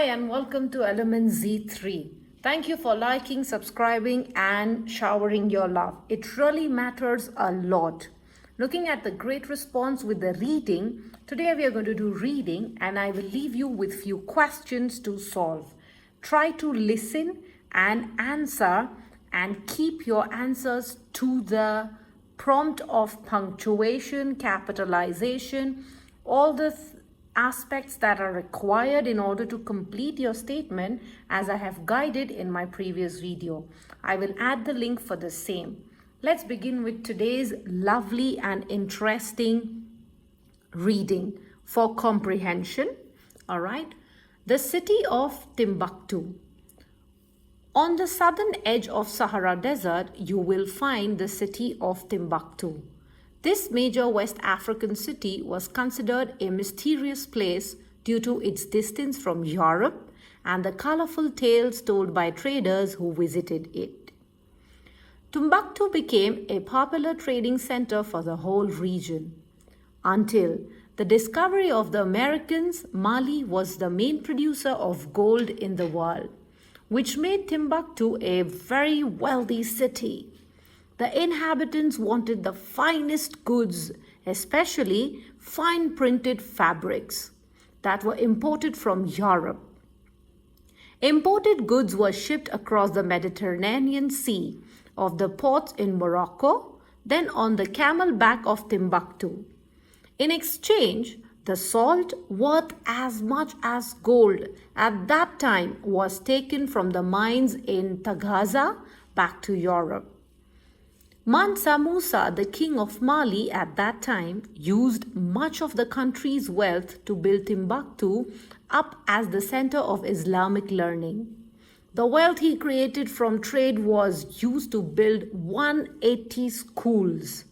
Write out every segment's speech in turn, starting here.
Hi and welcome to Element Z3. Thank you for liking, subscribing and showering your love. It really matters a lot. Looking at the great response with the reading, today we are going to do reading and I will leave you with few questions to solve. Try to listen and answer and keep your answers to the prompt of punctuation, capitalization, all the aspects that are required in order to complete your statement as I have guided in my previous video. I will add the link for the same. Let's begin with today's lovely and interesting reading for comprehension. All right. The city of Timbuktu. On the southern edge of Sahara Desert, you will find the city of Timbuktu. This major West African city was considered a mysterious place due to its distance from Europe and the colorful tales told by traders who visited it. Tumbuktu became a popular trading center for the whole region. Until the discovery of the Americans, Mali was the main producer of gold in the world, which made Timbuktu a very wealthy city. The inhabitants wanted the finest goods, especially fine printed fabrics that were imported from Europe. Imported goods were shipped across the Mediterranean Sea of the ports in Morocco, then on the camelback of Timbuktu. In exchange, the salt, worth as much as gold at that time, was taken from the mines in Taghaza back to Europe. Mansa Musa, the king of Mali at that time, used much of the country's wealth to build Timbuktu up as the center of Islamic learning. The wealth he created from trade was used to build 180 schools.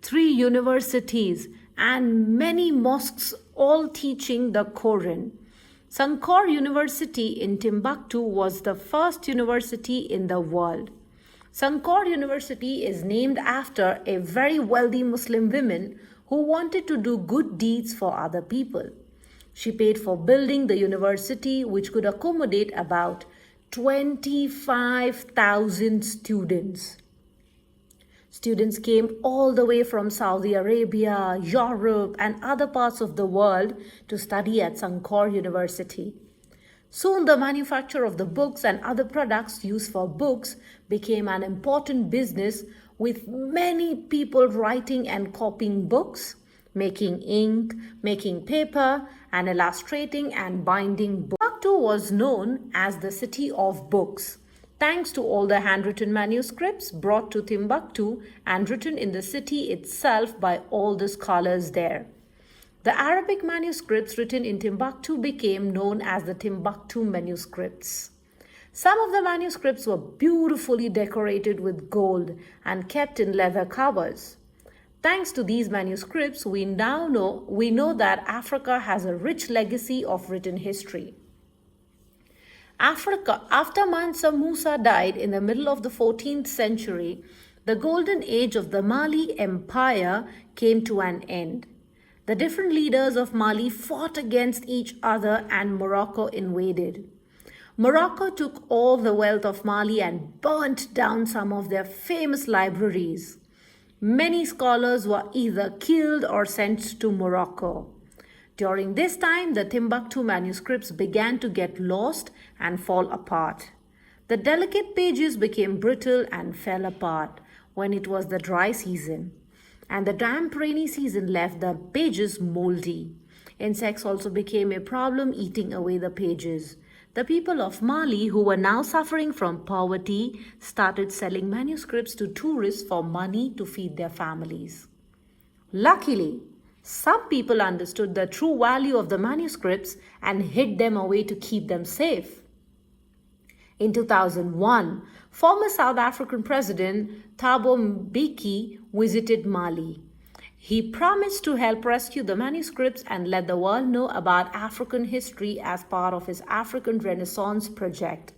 Three universities and many mosques, all teaching the Quran. Sankore University in Timbuktu was the first university in the world. Sankore University is named after a very wealthy Muslim woman who wanted to do good deeds for other people. She paid for building the university, which could accommodate about 25,000 students. Students came all the way from Saudi Arabia, Europe, and other parts of the world to study at Sankore University. Soon, the manufacture of the books and other products used for books became an important business, with many people writing and copying books, making ink, making paper, and illustrating and binding books. Timbuktu was known as the city of books, thanks to all the handwritten manuscripts brought to Timbuktu and written in the city itself by all the scholars there. The Arabic manuscripts written in Timbuktu became known as the Timbuktu manuscripts. Some of the manuscripts were beautifully decorated with gold and kept in leather covers. Thanks to these manuscripts, we know that Africa has a rich legacy of written history. Africa, after Mansa Musa died in the middle of the 14th century, the golden age of the Mali Empire came to an end. The different leaders of Mali fought against each other and Morocco invaded. Morocco took all the wealth of Mali and burnt down some of their famous libraries. Many scholars were either killed or sent to Morocco. During this time, the Timbuktu manuscripts began to get lost and fall apart. The delicate pages became brittle and fell apart when it was the dry season, and the damp rainy season left the pages moldy. Insects also became a problem, eating away the pages. The people of Mali, who were now suffering from poverty, started selling manuscripts to tourists for money to feed their families. Luckily, some people understood the true value of the manuscripts and hid them away to keep them safe. In 2001, former South African President Thabo Mbeki visited Mali. He promised to help rescue the manuscripts and let the world know about African history as part of his African Renaissance project.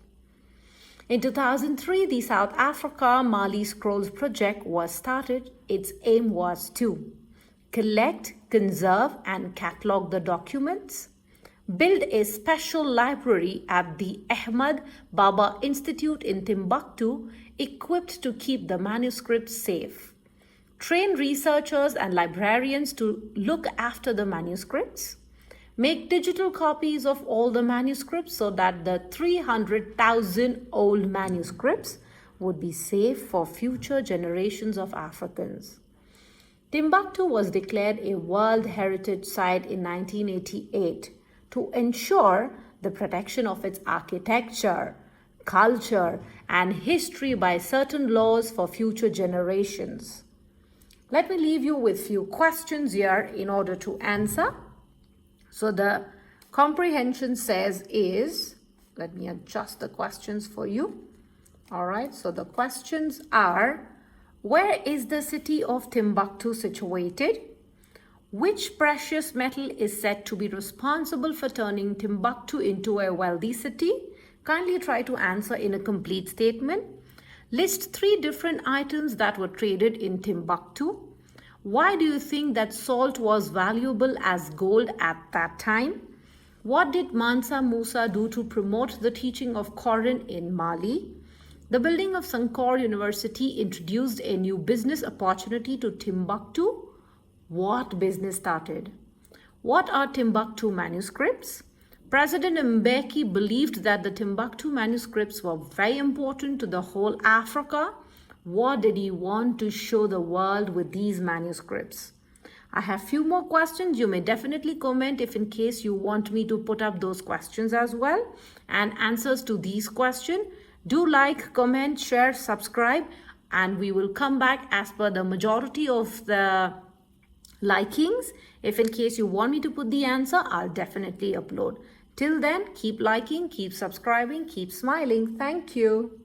In 2003, the South Africa Mali Scrolls project was started. Its aim was to collect, conserve, and catalog the documents, build a special library at the Ahmed Baba Institute in Timbuktu, equipped to keep the manuscripts safe, train researchers and librarians to look after the manuscripts, make digital copies of all the manuscripts so that the 300,000 old manuscripts would be safe for future generations of Africans. Timbuktu was declared a World Heritage Site in 1988 to ensure the protection of its architecture, culture, and history by certain laws for future generations. Let me leave you with few questions here in order to answer. So the comprehension says is, let me adjust the questions for you. All right, so the questions are, where is the city of Timbuktu situated? Which precious metal is said to be responsible for turning Timbuktu into a wealthy city? Kindly try to answer in a complete statement. List 3 different items that were traded in Timbuktu. Why do you think that salt was valuable as gold at that time? What did Mansa Musa do to promote the teaching of Quran in Mali? The building of Sankore University introduced a new business opportunity to Timbuktu. What business started? What are Timbuktu manuscripts? President Mbeki believed that the Timbuktu manuscripts were very important to the whole Africa. What did he want to show the world with these manuscripts? I have few more questions. You may definitely comment if in case you want me to put up those questions as well and answers to these questions. Do like, comment, share, subscribe, and we will come back as per the majority of the likings. If in case you want me to put the answer, I'll definitely upload. Till then, keep liking, keep subscribing, keep smiling. Thank you.